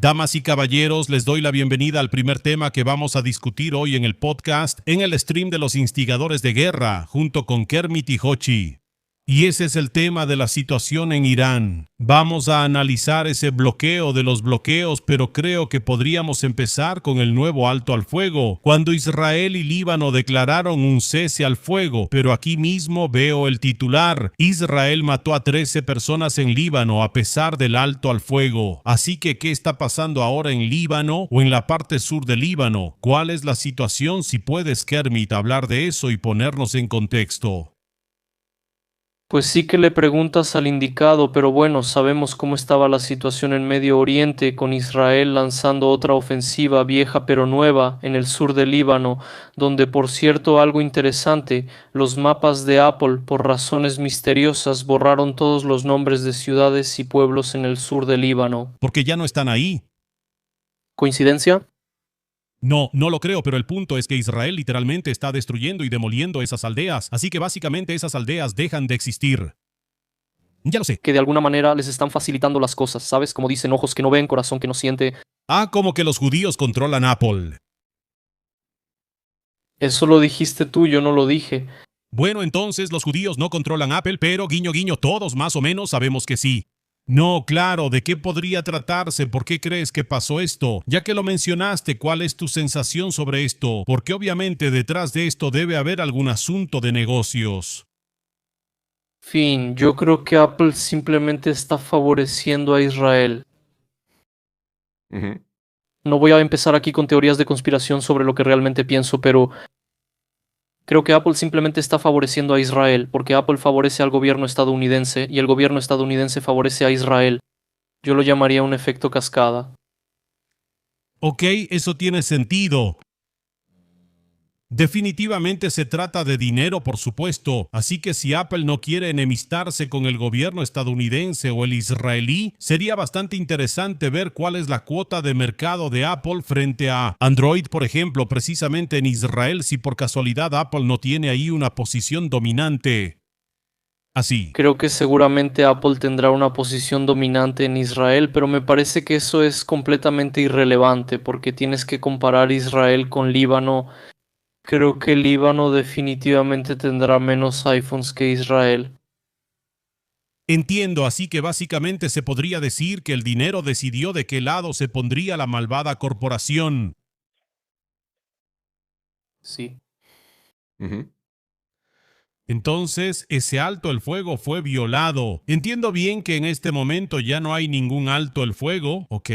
Damas y caballeros, les doy la bienvenida al primer tema que vamos a discutir hoy en el podcast, en el stream de los instigadores de guerra, junto con Kermit y Hochi. Y ese es el tema de la situación en Irán. Vamos a analizar ese bloqueo de los bloqueos, pero creo que podríamos empezar con el nuevo alto al fuego, cuando Israel y Líbano declararon un cese al fuego, pero aquí mismo veo el titular: Israel mató a 13 personas en Líbano a pesar del alto al fuego. Así que, ¿qué está pasando ahora en Líbano o en la parte sur de Líbano? ¿Cuál es la situación? Si puedes, Kermit, hablar de eso y ponernos en contexto. Pues sí que le preguntas al indicado, pero bueno, sabemos cómo estaba la situación en Medio Oriente, con Israel lanzando otra ofensiva vieja pero nueva en el sur del Líbano, donde, por cierto, algo interesante, los mapas de Apple, por razones misteriosas, borraron todos los nombres de ciudades y pueblos en el sur del Líbano. Porque ya no están ahí. ¿Coincidencia? No, no lo creo, pero el punto es que Israel literalmente está destruyendo y demoliendo esas aldeas, así que básicamente esas aldeas dejan de existir. Ya lo sé. Que de alguna manera les están facilitando las cosas, ¿sabes? Como dicen, ojos que no ven, corazón que no siente. Como que los judíos controlan Apple. Eso lo dijiste tú, yo no lo dije. Bueno, entonces los judíos no controlan Apple, pero guiño guiño, todos más o menos sabemos que sí. No, claro, ¿de qué podría tratarse? ¿Por qué crees que pasó esto? Ya que lo mencionaste, ¿cuál es tu sensación sobre esto? Porque obviamente detrás de esto debe haber algún asunto de negocios. Fin, yo creo que Apple simplemente está favoreciendo a Israel. No voy a empezar aquí con teorías de conspiración sobre lo que realmente pienso, pero creo que Apple simplemente está favoreciendo a Israel, porque Apple favorece al gobierno estadounidense y el gobierno estadounidense favorece a Israel. Yo lo llamaría un efecto cascada. Ok, eso tiene sentido. Definitivamente se trata de dinero, por supuesto, así que si Apple no quiere enemistarse con el gobierno estadounidense o el israelí, sería bastante interesante ver cuál es la cuota de mercado de Apple frente a Android, por ejemplo, precisamente en Israel, si por casualidad Apple no tiene ahí una posición dominante. Así. Creo que seguramente Apple tendrá una posición dominante en Israel, pero me parece que eso es completamente irrelevante, porque tienes que comparar Israel con Líbano. Creo que Líbano definitivamente tendrá menos iPhones que Israel. Entiendo, así que básicamente se podría decir que el dinero decidió de qué lado se pondría la malvada corporación. Sí. Entonces, ese alto el fuego fue violado. Entiendo bien que en este momento ya no hay ningún alto el fuego, ¿ok?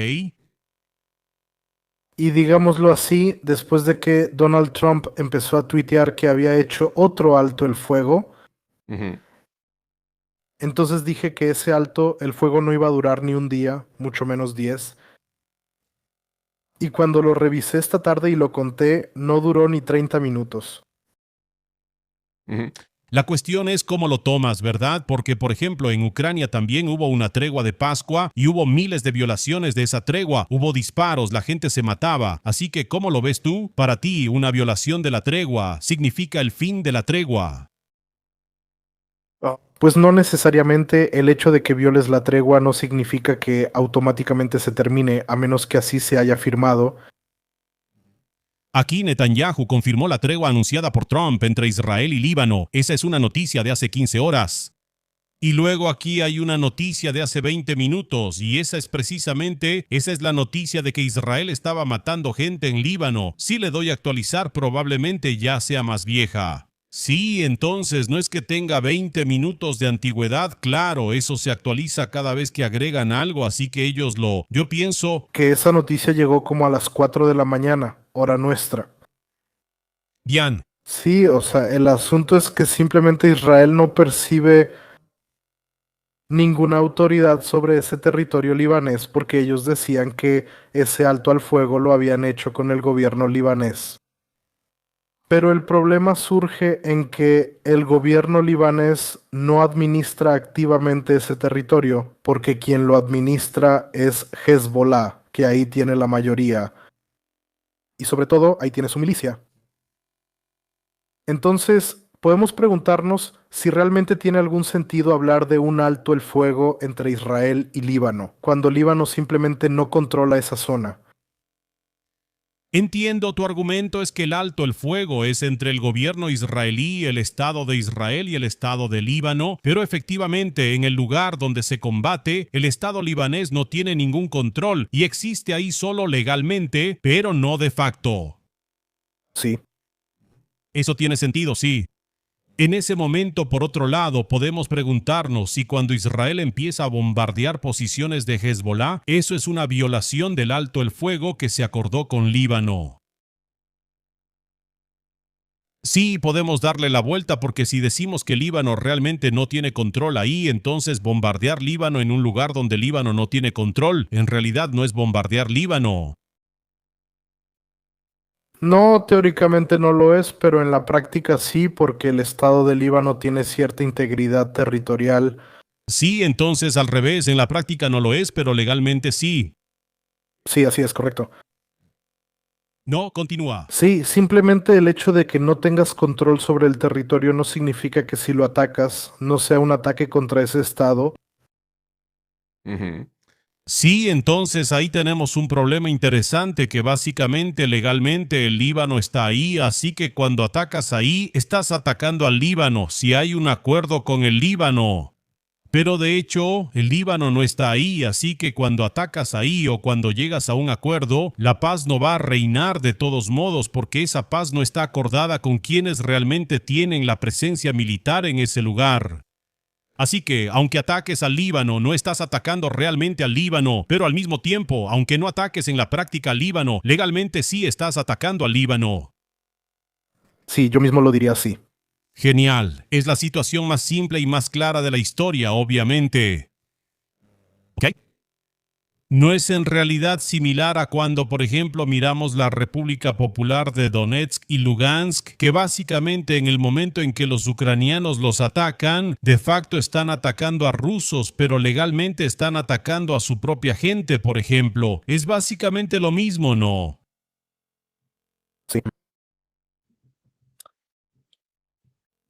Y digámoslo así, después de que Donald Trump empezó a tuitear que había hecho otro alto el fuego, entonces dije que ese alto el fuego no iba a durar ni un día, mucho menos 10. Y cuando lo revisé esta tarde y lo conté, no duró ni 30 minutos. La cuestión es cómo lo tomas, ¿verdad? Porque, por ejemplo, en Ucrania también hubo una tregua de Pascua y hubo miles de violaciones de esa tregua. Hubo disparos, la gente se mataba. Así que, ¿cómo lo ves tú? Para ti, una violación de la tregua significa el fin de la tregua. Pues no necesariamente el hecho de que violes la tregua no significa que automáticamente se termine, a menos que así se haya firmado. Aquí Netanyahu confirmó la tregua anunciada por Trump entre Israel y Líbano. Esa es una noticia de hace 15 horas. Y luego aquí hay una noticia de hace 20 minutos, y esa es la noticia de que Israel estaba matando gente en Líbano. Si le doy a actualizar, probablemente ya sea más vieja. Sí, entonces no es que tenga 20 minutos de antigüedad, claro, eso se actualiza cada vez que agregan algo, así que yo pienso Que esa noticia llegó como a las 4 de la mañana, hora nuestra. bien. Sí, o sea, el asunto es que simplemente Israel no percibe ninguna autoridad sobre ese territorio libanés porque ellos decían que ese alto al fuego lo habían hecho con el gobierno libanés. Pero el problema surge en que el gobierno libanés no administra activamente ese territorio, porque quien lo administra es Hezbollah, que ahí tiene la mayoría. Y sobre todo, ahí tiene su milicia. Entonces, podemos preguntarnos si realmente tiene algún sentido hablar de un alto el fuego entre Israel y Líbano, cuando Líbano simplemente no controla esa zona. Entiendo, tu argumento es que el alto el fuego es entre el gobierno israelí, el Estado de Israel y el Estado de Líbano, pero efectivamente en el lugar donde se combate, el Estado libanés no tiene ningún control y existe ahí solo legalmente, pero no de facto. Sí. Eso tiene sentido, sí. En ese momento, por otro lado, podemos preguntarnos si cuando Israel empieza a bombardear posiciones de Hezbollah, eso es una violación del alto el fuego que se acordó con Líbano. Sí, podemos darle la vuelta porque si decimos que Líbano realmente no tiene control ahí, entonces bombardear Líbano en un lugar donde Líbano no tiene control, en realidad no es bombardear Líbano. No, teóricamente no lo es, pero en la práctica sí, porque el Estado de Líbano tiene cierta integridad territorial. Sí, entonces al revés, en la práctica no lo es, pero legalmente sí. Sí, así es, correcto. No, continúa. Sí, simplemente el hecho de que no tengas control sobre el territorio no significa que si lo atacas no sea un ataque contra ese estado. Ujú. Sí, entonces ahí tenemos un problema interesante que básicamente legalmente el Líbano está ahí, así que cuando atacas ahí, estás atacando al Líbano, si hay un acuerdo con el Líbano. Pero de hecho, el Líbano no está ahí, así que cuando atacas ahí o cuando llegas a un acuerdo, la paz no va a reinar de todos modos porque esa paz no está acordada con quienes realmente tienen la presencia militar en ese lugar. Así que, aunque ataques al Líbano, no estás atacando realmente al Líbano, pero al mismo tiempo, aunque no ataques en la práctica al Líbano, legalmente sí estás atacando al Líbano. Sí, yo mismo lo diría así. Genial. Es la situación más simple y más clara de la historia, obviamente. ¿Ok? No es en realidad similar a cuando, por ejemplo, miramos la República Popular de Donetsk y Lugansk, que básicamente en el momento en que los ucranianos los atacan, de facto están atacando a rusos, pero legalmente están atacando a su propia gente, por ejemplo. Es básicamente lo mismo, ¿no? Sí.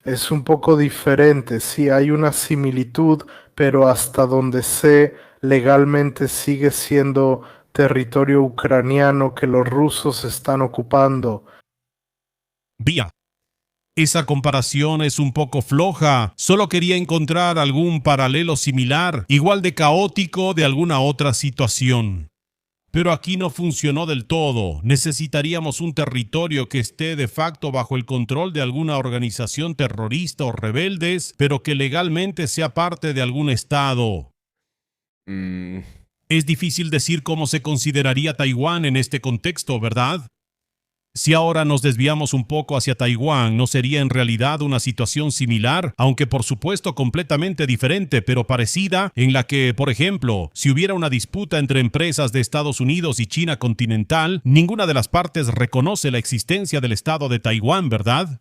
Es un poco diferente, sí hay una similitud, pero hasta donde sé, legalmente sigue siendo territorio ucraniano que los rusos están ocupando. Vía. Esa comparación es un poco floja. Solo quería encontrar algún paralelo similar, igual de caótico de alguna otra situación. Pero aquí no funcionó del todo. Necesitaríamos un territorio que esté de facto bajo el control de alguna organización terrorista o rebeldes, pero que legalmente sea parte de algún estado. Mm, Es difícil decir cómo se consideraría Taiwán en este contexto, ¿verdad? Si ahora nos desviamos un poco hacia Taiwán, ¿no sería en realidad una situación similar, aunque por supuesto completamente diferente, pero parecida, en la que, por ejemplo, si hubiera una disputa entre empresas de Estados Unidos y China continental, ninguna de las partes reconoce la existencia del Estado de Taiwán, ¿verdad?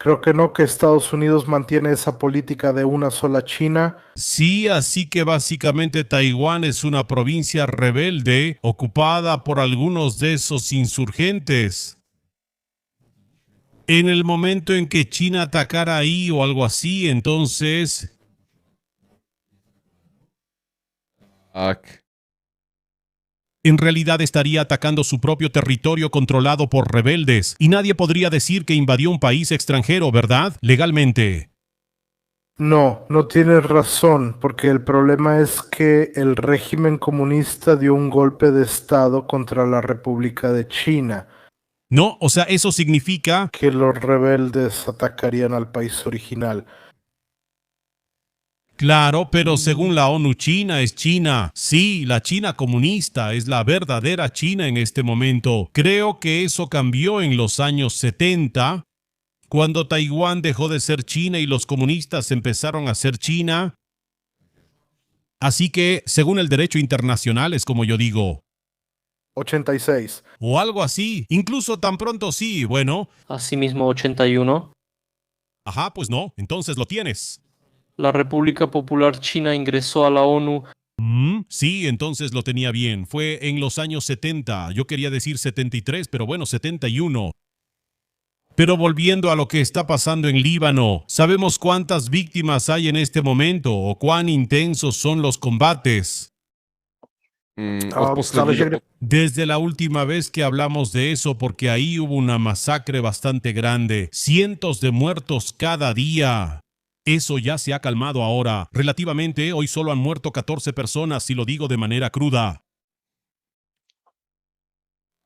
Creo que no, que Estados Unidos mantiene esa política de una sola China. Sí, así que básicamente Taiwán es una provincia rebelde ocupada por algunos de esos insurgentes. En el momento en que China atacara ahí o algo así, entonces fuck. en realidad estaría atacando su propio territorio controlado por rebeldes, y nadie podría decir que invadió un país extranjero, ¿verdad? Legalmente. No, no tienes razón, porque el problema es que el régimen comunista dio un golpe de estado contra la República de China, No, o sea, eso significa... que los rebeldes atacarían al país original. Claro, pero según la ONU, China es China. Sí, la China comunista es la verdadera China en este momento. Creo que eso cambió en los años 70, cuando Taiwán dejó de ser China y los comunistas empezaron a ser China. Así que, según el derecho internacional, es como yo digo. 86. O algo así. Incluso tan pronto sí, bueno. Asimismo, 81. Ajá, pues no. Entonces lo tienes. La República Popular China ingresó a la ONU. Sí, entonces lo tenía bien. Fue en los años 70. Yo quería decir 73, pero bueno, 71. Pero volviendo a lo que está pasando en Líbano, ¿sabemos cuántas víctimas hay en este momento o cuán intensos son los combates? Desde la última vez que hablamos de eso, porque ahí hubo una masacre bastante grande, cientos de muertos cada día. Eso ya se ha calmado ahora. Relativamente, hoy solo han muerto 14 personas, si lo digo de manera cruda.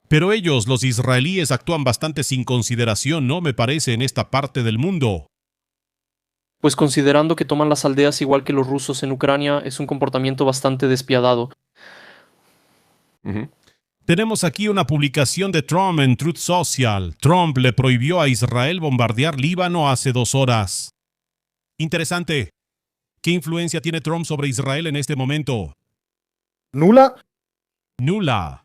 Pero ellos, los israelíes, actúan bastante sin consideración, ¿no? Me parece, en esta parte del mundo. Pues considerando que toman las aldeas igual que los rusos en Ucrania, es un comportamiento bastante despiadado. Tenemos aquí una publicación de Trump en Truth Social. Trump le prohibió a Israel bombardear Líbano hace 2 horas. Interesante. ¿Qué influencia tiene Trump sobre Israel en este momento? ¿Nula? Nula.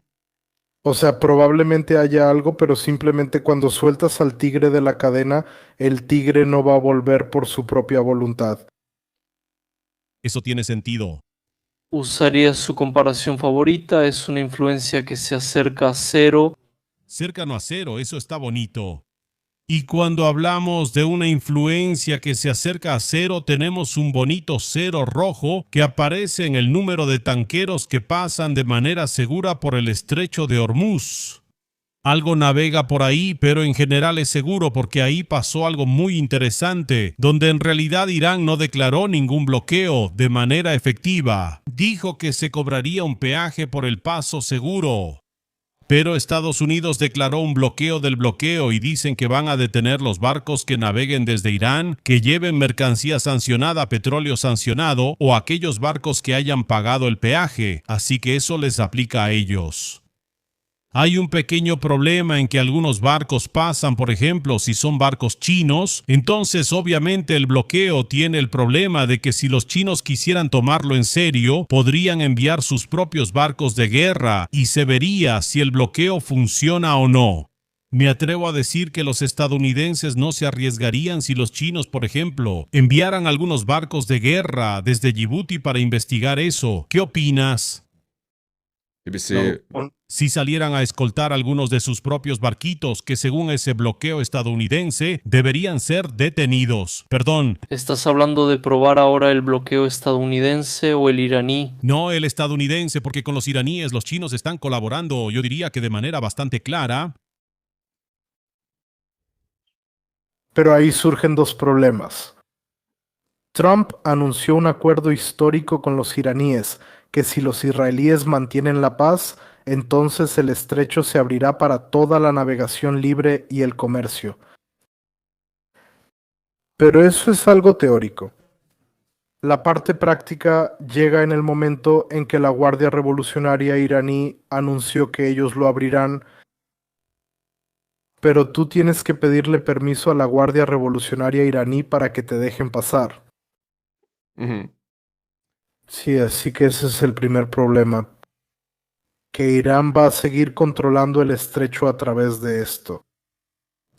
O sea, probablemente haya algo, pero simplemente cuando sueltas al tigre de la cadena, el tigre no va a volver por su propia voluntad. Eso tiene sentido. Usaría su comparación favorita, es una influencia que se acerca a 0. Cercano a 0, eso está bonito. Y cuando hablamos de una influencia que se acerca a 0, tenemos un bonito 0 rojo que aparece en el número de tanqueros que pasan de manera segura por el estrecho de Hormuz. Algo navega por ahí, pero en general es seguro porque ahí pasó algo muy interesante, donde en realidad Irán no declaró ningún bloqueo de manera efectiva. Dijo que se cobraría un peaje por el paso seguro. Pero Estados Unidos declaró un bloqueo del bloqueo y dicen que van a detener los barcos que naveguen desde Irán, que lleven mercancía sancionada, petróleo sancionado o aquellos barcos que hayan pagado el peaje, así que eso les aplica a ellos. Hay un pequeño problema en que algunos barcos pasan, por ejemplo, si son barcos chinos, entonces obviamente el bloqueo tiene el problema de que si los chinos quisieran tomarlo en serio, podrían enviar sus propios barcos de guerra y se vería si el bloqueo funciona o no. Me atrevo a decir que los estadounidenses no se arriesgarían si los chinos, por ejemplo, enviaran algunos barcos de guerra desde Djibouti para investigar eso. ¿Qué opinas? Si salieran a escoltar algunos de sus propios barquitos que según ese bloqueo estadounidense deberían ser detenidos. Perdón. ¿Estás hablando de probar ahora el bloqueo estadounidense o el iraní? No, el estadounidense, porque con los iraníes los chinos están colaborando, yo diría que de manera bastante clara. Pero ahí surgen 2 problemas. Trump anunció un acuerdo histórico con los iraníes, que si los israelíes mantienen la paz, entonces el estrecho se abrirá para toda la navegación libre y el comercio. Pero eso es algo teórico. La parte práctica llega en el momento en que la Guardia Revolucionaria iraní anunció que ellos lo abrirán, pero tú tienes que pedirle permiso a la Guardia Revolucionaria iraní para que te dejen pasar. Sí, así que ese es el primer problema. Que Irán va a seguir controlando el estrecho a través de esto.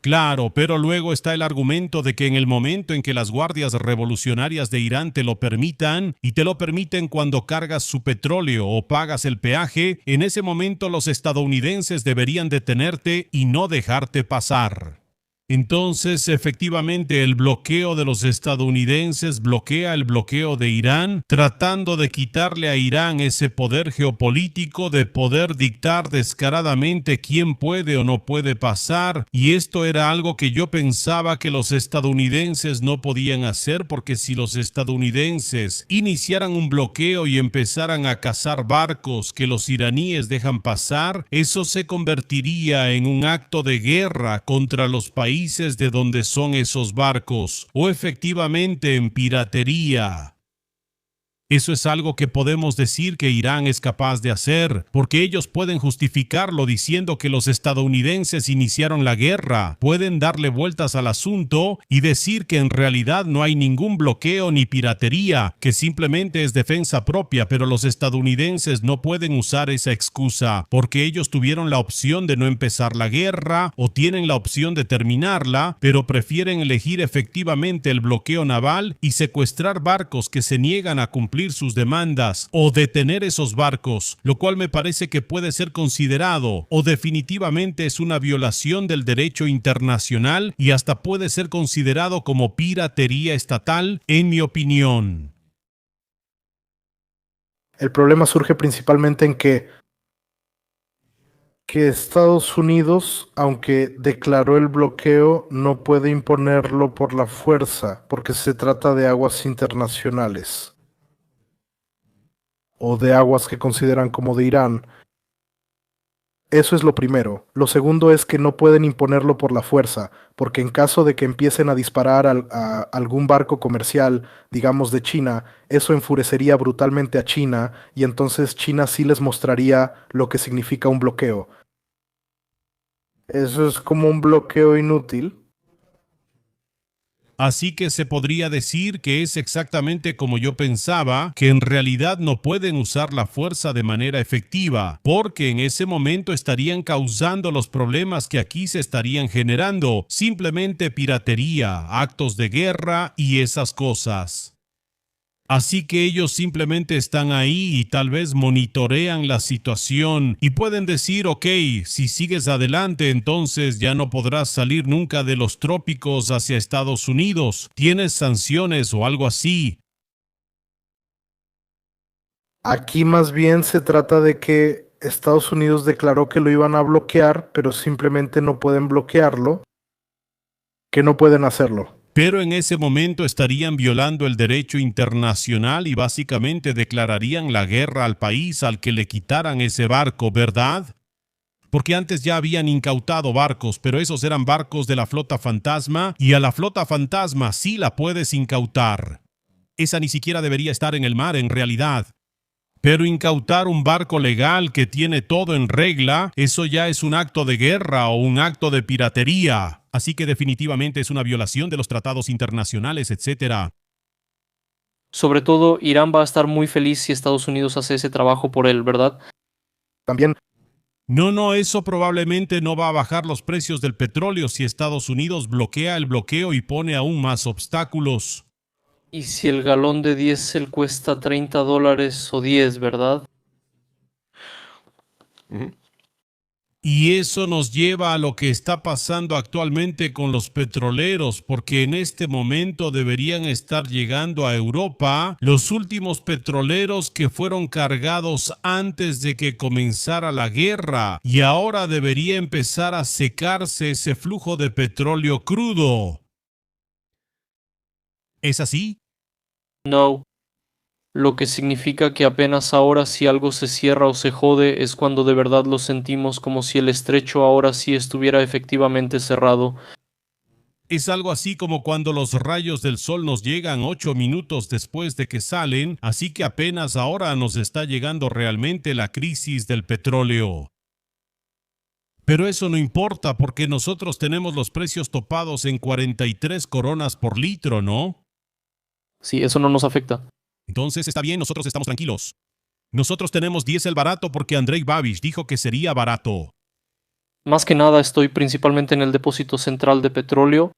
Claro, pero luego está el argumento de que en el momento en que las guardias revolucionarias de Irán te lo permitan, y te lo permiten cuando cargas su petróleo o pagas el peaje, en ese momento los estadounidenses deberían detenerte y no dejarte pasar. Entonces, efectivamente, el bloqueo de los estadounidenses bloquea el bloqueo de Irán, tratando de quitarle a Irán ese poder geopolítico de poder dictar descaradamente quién puede o no puede pasar, y esto era algo que yo pensaba que los estadounidenses no podían hacer, porque si los estadounidenses iniciaran un bloqueo y empezaran a cazar barcos que los iraníes dejan pasar, eso se convertiría en un acto de guerra contra los países de donde son esos barcos, o efectivamente en piratería. Eso es algo que podemos decir que Irán es capaz de hacer, porque ellos pueden justificarlo diciendo que los estadounidenses iniciaron la guerra. Pueden darle vueltas al asunto y decir que en realidad no hay ningún bloqueo ni piratería, que simplemente es defensa propia, pero los estadounidenses no pueden usar esa excusa, porque ellos tuvieron la opción de no empezar la guerra o tienen la opción de terminarla, pero prefieren elegir efectivamente el bloqueo naval y secuestrar barcos que se niegan a cumplir cumplir sus demandas o detener esos barcos, lo cual me parece que puede ser considerado o definitivamente es una violación del derecho internacional y hasta puede ser considerado como piratería estatal, en mi opinión. El problema surge principalmente en que Estados Unidos, aunque declaró el bloqueo, no puede imponerlo por la fuerza, porque se trata de aguas internacionales o de aguas que consideran como de Irán. Eso es lo primero. Lo segundo es que no pueden imponerlo por la fuerza, porque en caso de que empiecen a disparar a algún barco comercial, digamos de China, eso enfurecería brutalmente a China y entonces China sí les mostraría lo que significa un bloqueo. Eso es como un bloqueo inútil. Así que se podría decir que es exactamente como yo pensaba, que en realidad no pueden usar la fuerza de manera efectiva, porque en ese momento estarían causando los problemas que aquí se estarían generando, simplemente piratería, actos de guerra y esas cosas. Así que ellos simplemente están ahí y tal vez monitorean la situación y pueden decir, ok, si sigues adelante entonces ya no podrás salir nunca de los trópicos hacia Estados Unidos, tienes sanciones o algo así. Aquí más bien se trata de que Estados Unidos declaró que lo iban a bloquear, pero simplemente no pueden bloquearlo, que no pueden hacerlo. Pero en ese momento estarían violando el derecho internacional y básicamente declararían la guerra al país al que le quitaran ese barco, ¿verdad? Porque antes ya habían incautado barcos, pero esos eran barcos de la flota fantasma y a la flota fantasma sí la puedes incautar. Esa ni siquiera debería estar en el mar en realidad. Pero incautar un barco legal que tiene todo en regla, eso ya es un acto de guerra o un acto de piratería. Así que definitivamente es una violación de los tratados internacionales, etc. Sobre todo, Irán va a estar muy feliz si Estados Unidos hace ese trabajo por él, ¿verdad? También No, eso probablemente no va a bajar los precios del petróleo si Estados Unidos bloquea el bloqueo y pone aún más obstáculos. Y si el galón de diésel cuesta $30 o 10, ¿verdad? Ujú. Y eso nos lleva a lo que está pasando actualmente con los petroleros, porque en este momento deberían estar llegando a Europa los últimos petroleros que fueron cargados antes de que comenzara la guerra, y ahora debería empezar a secarse ese flujo de petróleo crudo. ¿Es así? No. Lo que significa que apenas ahora si algo se cierra o se jode es cuando de verdad lo sentimos como si el estrecho ahora sí estuviera efectivamente cerrado. Es algo así como cuando los rayos del sol nos llegan 8 minutos después de que salen, así que apenas ahora nos está llegando realmente la crisis del petróleo. Pero eso no importa porque nosotros tenemos los precios topados en 43 coronas por litro, ¿no? Sí, eso no nos afecta. Entonces está bien, nosotros estamos tranquilos. Nosotros tenemos diésel barato porque Andrei Babiš dijo que sería barato. Más que nada estoy principalmente en el depósito central de petróleo.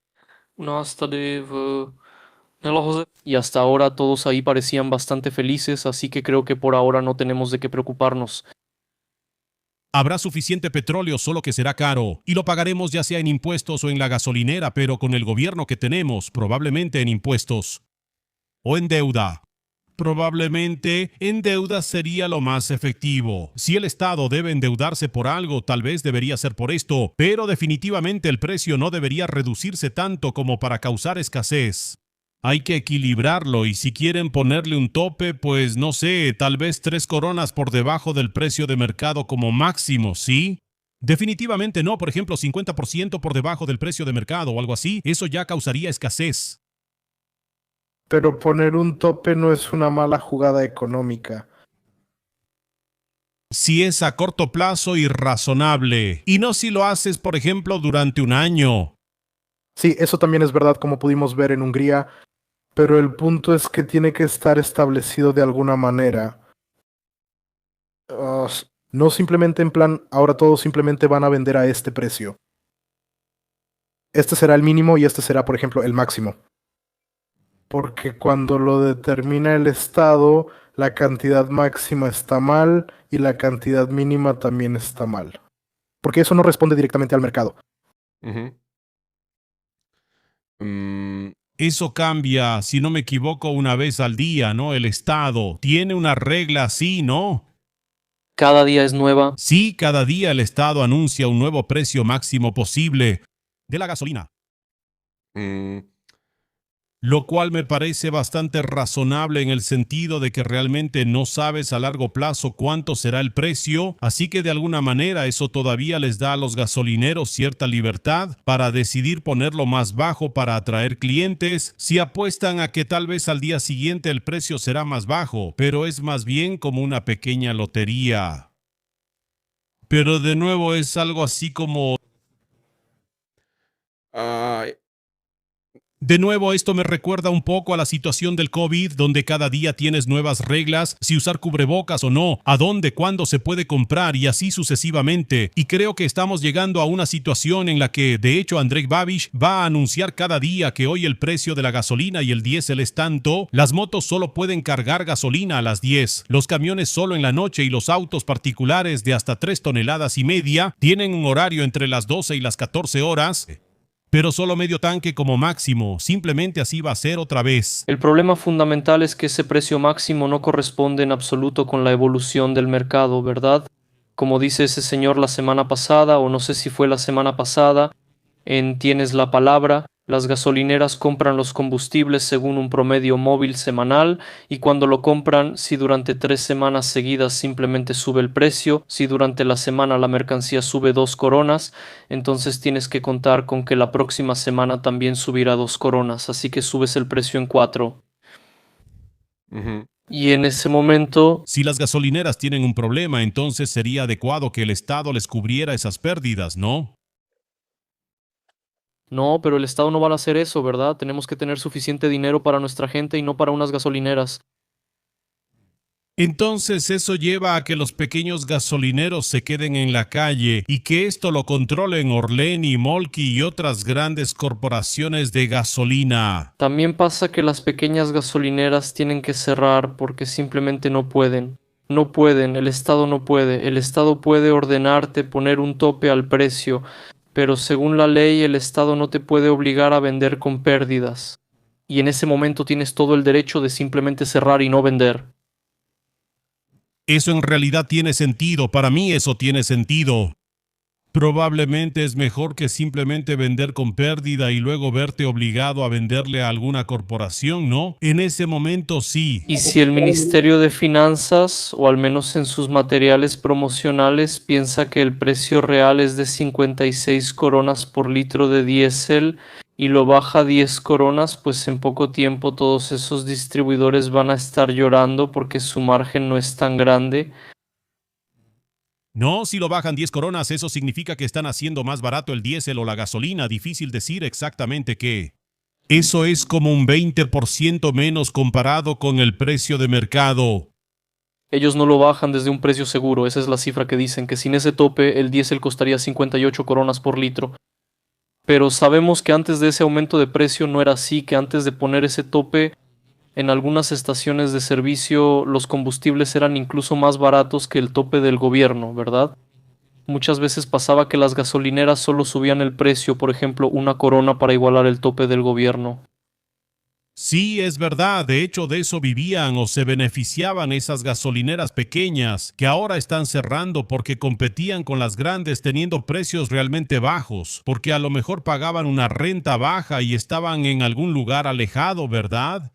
Y hasta ahora todos ahí parecían bastante felices, así que creo que por ahora no tenemos de qué preocuparnos. Habrá suficiente petróleo, solo que será caro, y lo pagaremos ya sea en impuestos o en la gasolinera, pero con el gobierno que tenemos, probablemente en impuestos. O en deuda. Probablemente en deuda sería lo más efectivo. Si el Estado debe endeudarse por algo, tal vez debería ser por esto, pero definitivamente el precio no debería reducirse tanto como para causar escasez. Hay que equilibrarlo y si quieren ponerle un tope, pues no sé, tal vez 3 coronas por debajo del precio de mercado como máximo, ¿sí? Definitivamente no, por ejemplo, 50% por debajo del precio de mercado o algo así, eso ya causaría escasez. Pero poner un tope no es una mala jugada económica. Si es a corto plazo y razonable, y no si lo haces, por ejemplo, durante un año. Sí, eso también es verdad como pudimos ver en Hungría, pero el punto es que tiene que estar establecido de alguna manera. No simplemente en plan, ahora todos simplemente van a vender a este precio. Este será el mínimo y este será, por ejemplo, el máximo. porque cuando lo determina el Estado, la cantidad máxima está mal y la cantidad mínima también está mal, porque eso no responde directamente al mercado. Ujú. Mm, Eso cambia, si no me equivoco, una vez al día, ¿no? El Estado tiene una regla así, ¿no? Cada día es nueva. Sí, cada día el Estado anuncia un nuevo precio máximo posible de la gasolina, mm, lo cual me parece bastante razonable en el sentido de que realmente no sabes a largo plazo cuánto será el precio, así que de alguna manera eso todavía les da a los gasolineros cierta libertad para decidir ponerlo más bajo para atraer clientes, si apuestan a que tal vez al día siguiente el precio será más bajo, pero es más bien como una pequeña lotería. Pero de nuevo es algo así como... ay, De nuevo, esto me recuerda un poco a la situación del COVID, donde cada día tienes nuevas reglas, si usar cubrebocas o no, a dónde, cuándo se puede comprar y así sucesivamente. Y creo que estamos llegando a una situación en la que, de hecho, Andrej Babiš va a anunciar cada día que hoy el precio de la gasolina y el diésel es tanto, las motos solo pueden cargar gasolina a las 10, los camiones solo en la noche y los autos particulares de hasta 3,5 toneladas tienen un horario entre las 12 y las 14 horas, pero solo medio tanque como máximo, simplemente así va a ser otra vez. El problema fundamental es que ese precio máximo no corresponde en absoluto con la evolución del mercado, ¿verdad? Como dice ese señor la semana pasada, o no sé si fue la semana pasada, en Tienes la Palabra, las gasolineras compran los combustibles según un promedio móvil semanal y cuando lo compran, si durante 3 semanas seguidas simplemente sube el precio, si durante la semana la mercancía sube 2 coronas, entonces tienes que contar con que la próxima semana también subirá 2 coronas, así que subes el precio en 4. ujú. Y en ese momento, Si las gasolineras tienen un problema, entonces sería adecuado que el Estado les cubriera esas pérdidas, ¿no? no, pero el Estado no va a hacer eso, ¿verdad? Tenemos que tener suficiente dinero para nuestra gente y no para unas gasolineras. Entonces eso lleva a que los pequeños gasolineros se queden en la calle y que esto lo controlen Orlen y Molky y otras grandes corporaciones de gasolina. También pasa que las pequeñas gasolineras tienen que cerrar porque simplemente no pueden. No pueden, el Estado no puede. El Estado puede ordenarte poner un tope al precio, pero según la ley el Estado no te puede obligar a vender con pérdidas. Y en ese momento tienes todo el derecho de simplemente cerrar y no vender. Eso en realidad tiene sentido, para mí eso tiene sentido. Probablemente es mejor que simplemente vender con pérdida y luego verte obligado a venderle a alguna corporación, ¿no? En ese momento sí. Y si el Ministerio de Finanzas, o al menos en sus materiales promocionales, piensa que el precio real es de 56 coronas por litro de diésel y lo baja 10 coronas, pues en poco tiempo todos esos distribuidores van a estar llorando porque su margen no es tan grande. No, si lo bajan 10 coronas, eso significa que están haciendo más barato el diésel o la gasolina. Difícil decir exactamente qué. Eso es como un 20% menos comparado con el precio de mercado. Ellos no lo bajan desde un precio seguro, esa es la cifra que dicen, que sin ese tope el diésel costaría 58 coronas por litro. Pero sabemos que antes de ese aumento de precio no era así, que antes de poner ese tope en algunas estaciones de servicio los combustibles eran incluso más baratos que el tope del gobierno, ¿verdad? Muchas veces pasaba que las gasolineras solo subían el precio, por ejemplo, 1 corona para igualar el tope del gobierno. Sí, es verdad, de hecho de eso vivían o se beneficiaban esas gasolineras pequeñas que ahora están cerrando porque competían con las grandes teniendo precios realmente bajos, porque a lo mejor pagaban una renta baja y estaban en algún lugar alejado, ¿verdad?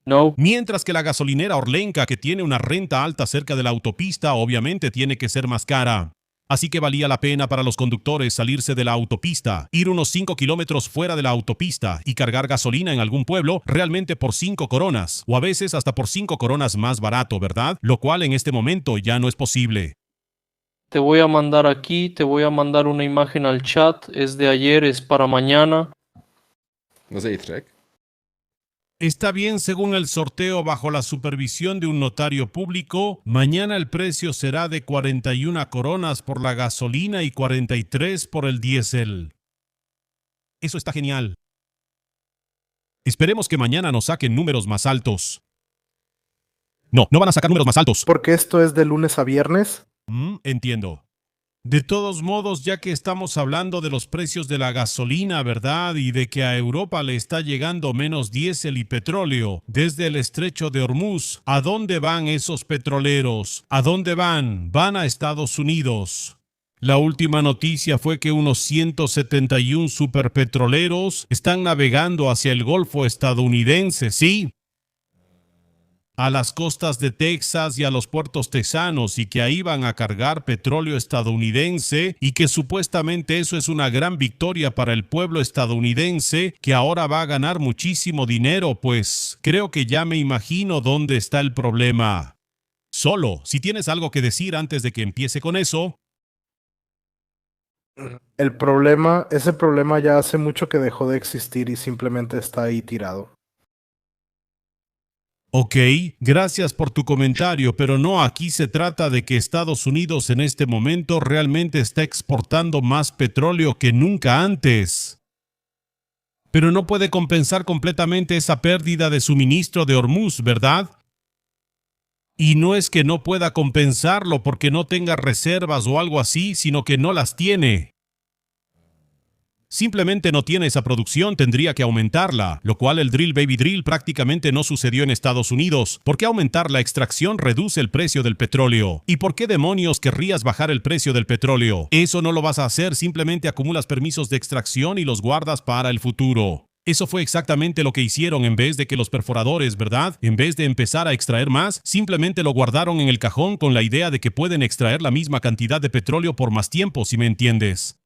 No, Mientras que la gasolinera Orlenka, que tiene una renta alta cerca de la autopista, obviamente tiene que ser más cara. Así que valía la pena para los conductores salirse de la autopista, ir unos 5 kilómetros fuera de la autopista y cargar gasolina en algún pueblo realmente por 5 coronas, o a veces hasta por 5 coronas más barato, ¿verdad? Lo cual en este momento ya no es posible. te voy a mandar aquí, te voy a mandar una imagen al chat, es de ayer, es para mañana. Dat is E-Track. Está bien, según el sorteo bajo la supervisión de un notario público, mañana el precio será de 41 coronas por la gasolina y 43 por el diésel. Eso está genial. Esperemos que mañana nos saquen números más altos. No, no van a sacar números más altos. Porque esto es de lunes a viernes. Entiendo. De todos modos, ya que estamos hablando de los precios de la gasolina, ¿verdad? Y de que a Europa le está llegando menos diésel y petróleo desde el estrecho de Hormuz, ¿a dónde van esos petroleros? ¿A dónde van? Van a Estados Unidos. La última noticia fue que unos 171 superpetroleros están navegando hacia el Golfo estadounidense, ¿sí? A las costas de Texas y a los puertos texanos, y que ahí van a cargar petróleo estadounidense, y que supuestamente eso es una gran victoria para el pueblo estadounidense, que ahora va a ganar muchísimo dinero. Pues creo que ya me imagino dónde está el problema. Solo, si tienes algo que decir antes de que empiece con eso. Ese problema ya hace mucho que dejó de existir y simplemente está ahí tirado. Ok, gracias por tu comentario, pero no, aquí se trata de que Estados Unidos en este momento realmente está exportando más petróleo que nunca antes. Pero no puede compensar completamente esa pérdida de suministro de Hormuz, ¿verdad? Y no es que no pueda compensarlo porque no tenga reservas o algo así, sino que no las tiene. Simplemente no tiene esa producción, tendría que aumentarla, lo cual el drill baby drill prácticamente no sucedió en Estados Unidos. ¿Por qué aumentar la extracción reduce el precio del petróleo? ¿Y por qué demonios querrías bajar el precio del petróleo? Eso no lo vas a hacer, simplemente acumulas permisos de extracción y los guardas para el futuro. Eso fue exactamente lo que hicieron en vez de que los perforadores, ¿verdad? En vez de empezar a extraer más, simplemente lo guardaron en el cajón con la idea de que pueden extraer la misma cantidad de petróleo por más tiempo, si me entiendes.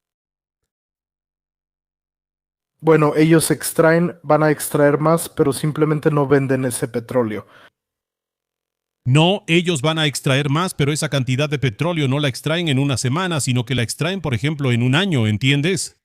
Bueno, ellos van a extraer más, pero simplemente no venden ese petróleo. No, ellos van a extraer más, pero esa cantidad de petróleo no la extraen en una semana, sino que la extraen, por ejemplo, en un año, ¿entiendes?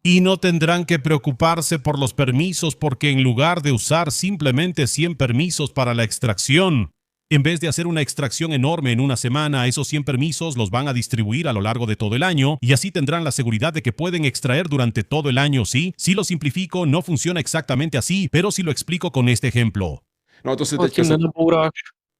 Y no tendrán que preocuparse por los permisos porque en lugar de usar simplemente 100 permisos para la extracción, en vez de hacer una extracción enorme en una semana, esos 100 permisos los van a distribuir a lo largo de todo el año y así tendrán la seguridad de que pueden extraer durante todo el año, ¿sí? Si lo simplifico, no funciona exactamente así, pero si lo explico con este ejemplo. No, entonces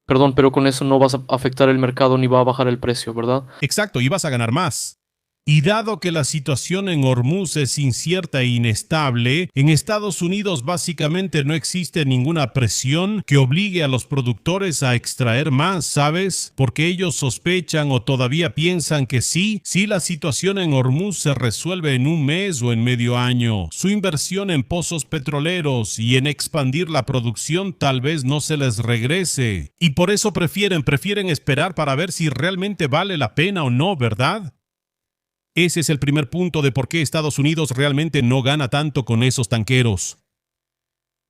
Perdón, pero con eso no vas a afectar el mercado ni va a bajar el precio, ¿verdad? Exacto, y vas a ganar más. Y dado que la situación en Hormuz es incierta e inestable, en Estados Unidos básicamente no existe ninguna presión que obligue a los productores a extraer más, ¿sabes? Porque ellos sospechan o todavía piensan que sí, si la situación en Hormuz se resuelve en un mes o en medio año, su inversión en pozos petroleros y en expandir la producción tal vez no se les regrese. Y por eso prefieren esperar para ver si realmente vale la pena o no, ¿verdad? Ese es el primer punto de por qué Estados Unidos realmente no gana tanto con esos tanqueros.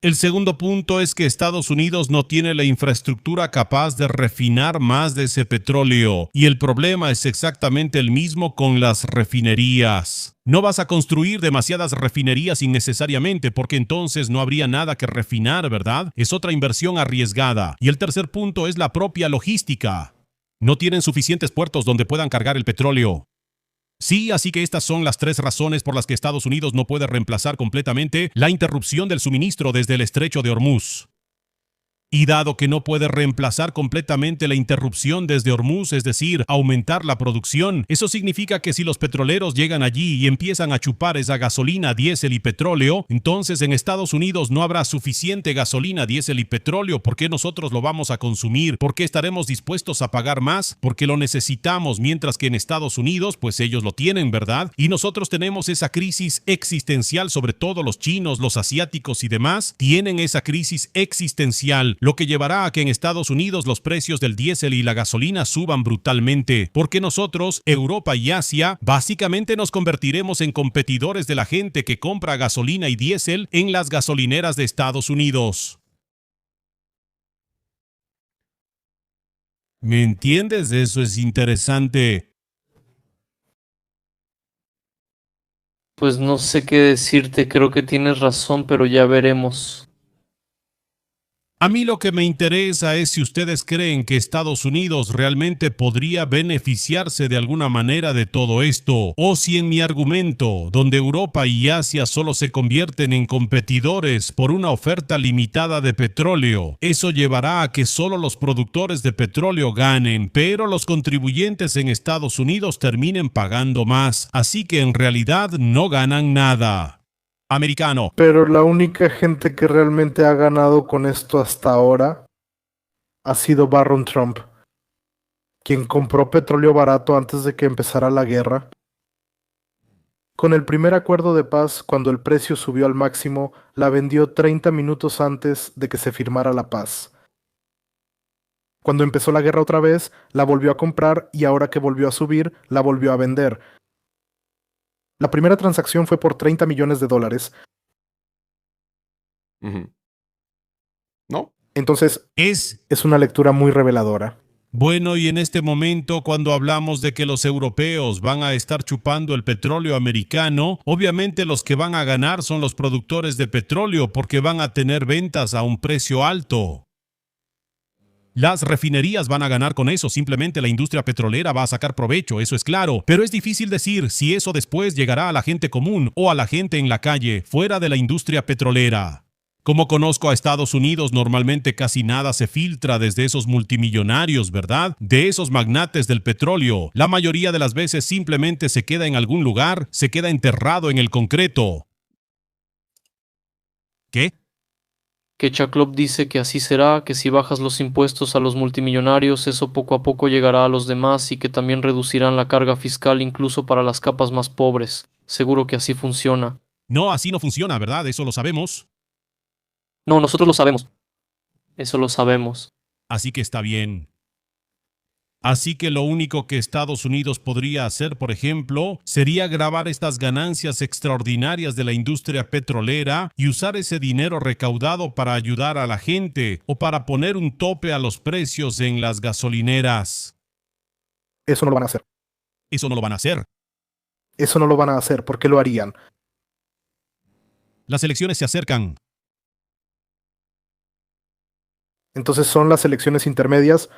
El segundo punto es que Estados Unidos no tiene la infraestructura capaz de refinar más de ese petróleo, y el problema es exactamente el mismo con las refinerías. No vas a construir demasiadas refinerías innecesariamente porque entonces no habría nada que refinar, ¿verdad? Es otra inversión arriesgada. Y el tercer punto es la propia logística. No tienen suficientes puertos donde puedan cargar el petróleo. Sí, así que estas son las 3 razones por las que Estados Unidos no puede reemplazar completamente la interrupción del suministro desde el estrecho de Hormuz. Y dado que no puede reemplazar completamente la interrupción desde Hormuz, es decir, aumentar la producción, eso significa que si los petroleros llegan allí y empiezan a chupar esa gasolina, diésel y petróleo, entonces en Estados Unidos no habrá suficiente gasolina, diésel y petróleo. ¿Por qué nosotros lo vamos a consumir? ¿Por qué estaremos dispuestos a pagar más? Porque lo necesitamos, mientras que en Estados Unidos, pues ellos lo tienen, ¿verdad? Y nosotros tenemos esa crisis existencial, sobre todo los chinos, los asiáticos y demás, tienen esa crisis existencial, lo que llevará a que en Estados Unidos los precios del diésel y la gasolina suban brutalmente, porque nosotros, Europa y Asia, básicamente nos convertiremos en competidores de la gente que compra gasolina y diésel en las gasolineras de Estados Unidos. ¿Me entiendes? Eso es interesante. Pues no sé qué decirte, creo que tienes razón, pero ya veremos. A mí lo que me interesa es si ustedes creen que Estados Unidos realmente podría beneficiarse de alguna manera de todo esto, o si en mi argumento, donde Europa y Asia solo se convierten en competidores por una oferta limitada de petróleo, eso llevará a que solo los productores de petróleo ganen, pero los contribuyentes en Estados Unidos terminen pagando más, así que en realidad no ganan nada. Americano. Pero la única gente que realmente ha ganado con esto hasta ahora ha sido Barron Trump, quien compró petróleo barato antes de que empezara la guerra. Con el primer acuerdo de paz, cuando el precio subió al máximo, la vendió 30 minutos antes de que se firmara la paz. Cuando empezó la guerra otra vez, la volvió a comprar y ahora que volvió a subir, la volvió a vender. La primera transacción fue por $30 millones. Ujú. ¿No? Entonces, es una lectura muy reveladora. Bueno, y en este momento, cuando hablamos de que los europeos van a estar chupando el petróleo americano, obviamente los que van a ganar son los productores de petróleo porque van a tener ventas a un precio alto. Las refinerías van a ganar con eso, simplemente la industria petrolera va a sacar provecho, eso es claro, pero es difícil decir si eso después llegará a la gente común o a la gente en la calle, fuera de la industria petrolera. Como conozco a Estados Unidos, normalmente casi nada se filtra desde esos multimillonarios, ¿verdad? De esos magnates del petróleo. La mayoría de las veces simplemente se queda en algún lugar, se queda enterrado en el concreto. ¿Qué? Que Chaklop dice que así será, que si bajas los impuestos a los multimillonarios, eso poco a poco llegará a los demás y que también reducirán la carga fiscal incluso para las capas más pobres. Seguro que así funciona. No, así no funciona, ¿verdad? Eso lo sabemos. No, nosotros lo sabemos. Eso lo sabemos. Así que está bien. Así que lo único que Estados Unidos podría hacer, por ejemplo, sería grabar estas ganancias extraordinarias de la industria petrolera y usar ese dinero recaudado para ayudar a la gente o para poner un tope a los precios en las gasolineras. Eso no lo van a hacer. Eso no lo van a hacer. Eso no lo van a hacer. ¿Por qué lo harían? Las elecciones se acercan. Entonces son las elecciones intermedias.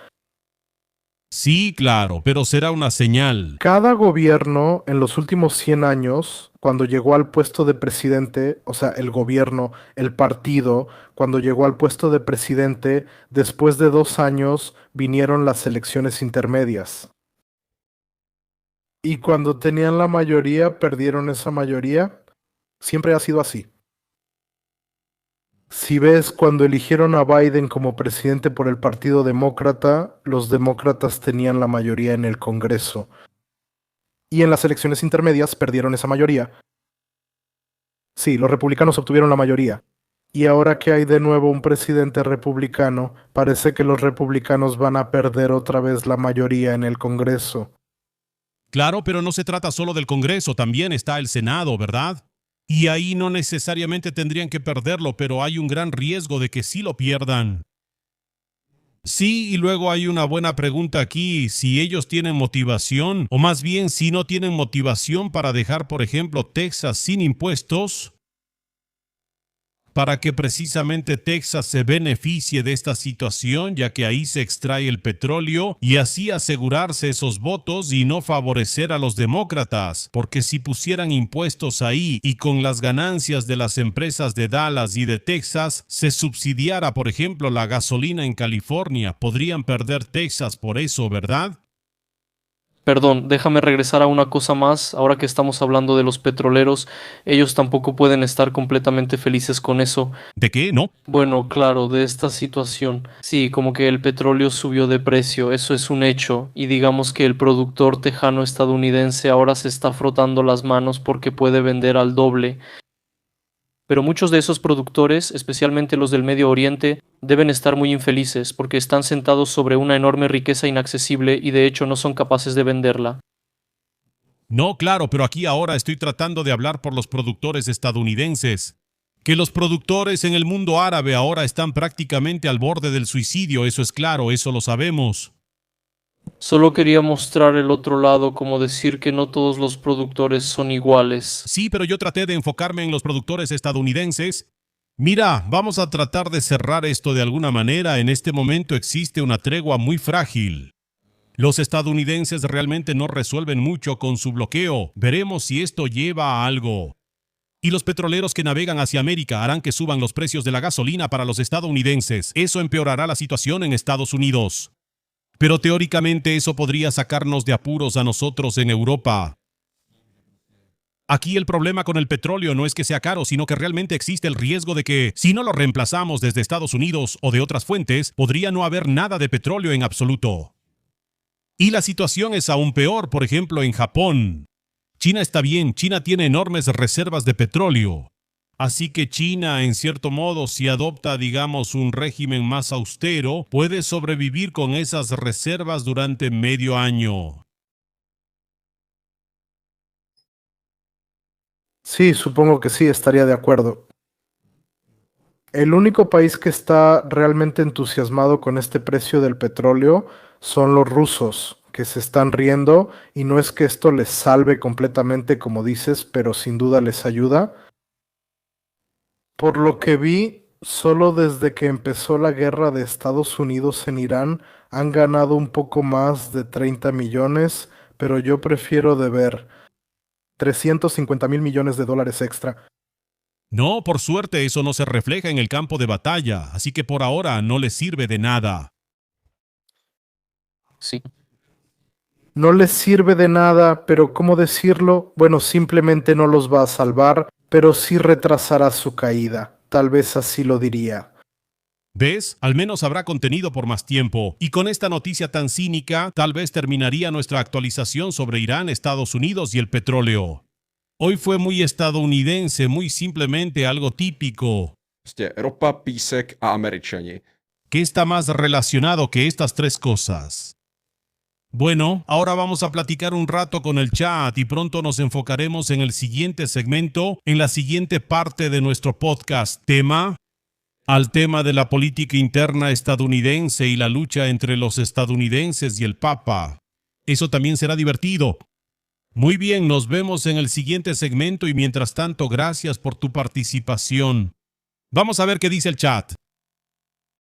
Sí, claro, pero será una señal. Cada gobierno en los últimos 100 años, cuando llegó al puesto de presidente, o sea, el gobierno, el partido, cuando llegó al puesto de presidente, después de 2 años vinieron las elecciones intermedias. Y cuando tenían la mayoría, perdieron esa mayoría. Siempre ha sido así. Si ves, cuando eligieron a Biden como presidente por el Partido Demócrata, los demócratas tenían la mayoría en el Congreso. Y en las elecciones intermedias perdieron esa mayoría. Sí, los republicanos obtuvieron la mayoría. Y ahora que hay de nuevo un presidente republicano, parece que los republicanos van a perder otra vez la mayoría en el Congreso. Claro, pero no se trata solo del Congreso, también está el Senado, ¿verdad? Y ahí no necesariamente tendrían que perderlo, pero hay un gran riesgo de que sí lo pierdan. Sí, y luego hay una buena pregunta aquí, si ellos tienen motivación, o más bien si no tienen motivación para dejar, por ejemplo, Texas sin impuestos, para que precisamente Texas se beneficie de esta situación, ya que ahí se extrae el petróleo, y así asegurarse esos votos y no favorecer a los demócratas, porque si pusieran impuestos ahí y con las ganancias de las empresas de Dallas y de Texas se subsidiara, por ejemplo, la gasolina en California, podrían perder Texas por eso, ¿verdad? Perdón, déjame regresar a una cosa más. Ahora que estamos hablando de los petroleros, ellos tampoco pueden estar completamente felices con eso. ¿De qué? No. Bueno, claro, de esta situación. Sí, como que el petróleo subió de precio, eso es un hecho. Y digamos que el productor tejano estadounidense ahora se está frotando las manos porque puede vender al doble. Pero muchos de esos productores, especialmente los del Medio Oriente, deben estar muy infelices porque están sentados sobre una enorme riqueza inaccesible y de hecho no son capaces de venderla. No, claro, pero aquí ahora estoy tratando de hablar por los productores estadounidenses. Que los productores en el mundo árabe ahora están prácticamente al borde del suicidio, eso es claro, eso lo sabemos. Solo quería mostrar el otro lado, como decir que no todos los productores son iguales. Sí, pero yo traté de enfocarme en los productores estadounidenses. Mira, vamos a tratar de cerrar esto de alguna manera. En este momento existe una tregua muy frágil. Los estadounidenses realmente no resuelven mucho con su bloqueo. Veremos si esto lleva a algo. Y los petroleros que navegan hacia América harán que suban los precios de la gasolina para los estadounidenses. Eso empeorará la situación en Estados Unidos. Pero teóricamente eso podría sacarnos de apuros a nosotros en Europa. Aquí el problema con el petróleo no es que sea caro, sino que realmente existe el riesgo de que, si no lo reemplazamos desde Estados Unidos o de otras fuentes, podría no haber nada de petróleo en absoluto. Y la situación es aún peor, por ejemplo, en Japón. China está bien, China tiene enormes reservas de petróleo. Así que China, en cierto modo, si adopta, digamos, un régimen más austero, puede sobrevivir con esas reservas durante medio año. Sí, supongo que sí, estaría de acuerdo. El único país que está realmente entusiasmado con este precio del petróleo son los rusos, que se están riendo, y no es que esto les salve completamente, como dices, pero sin duda les ayuda. Por lo que vi, solo desde que empezó la guerra de Estados Unidos en Irán han ganado un poco más de 30 millones, pero yo prefiero deber 350.000 millones de dólares extra. No, por suerte eso no se refleja en el campo de batalla, así que por ahora no les sirve de nada. Sí. No les sirve de nada, pero ¿cómo decirlo? Bueno, simplemente no los va a salvar, pero sí retrasará su caída. Tal vez así lo diría. ¿Ves? Al menos habrá contenido por más tiempo. Y con esta noticia tan cínica, tal vez terminaría nuestra actualización sobre Irán, Estados Unidos y el petróleo. Hoy fue muy estadounidense, muy simplemente algo típico. Ropa, písek a Američani. ¿Qué está más relacionado que estas tres cosas? Bueno, ahora vamos a platicar un rato con el chat y pronto nos enfocaremos en el siguiente segmento, en la siguiente parte de nuestro podcast. Al tema de la política interna estadounidense y la lucha entre los estadounidenses y el Papa. Eso también será divertido. Muy bien, nos vemos en el siguiente segmento y mientras tanto, gracias por tu participación. Vamos a ver qué dice el chat.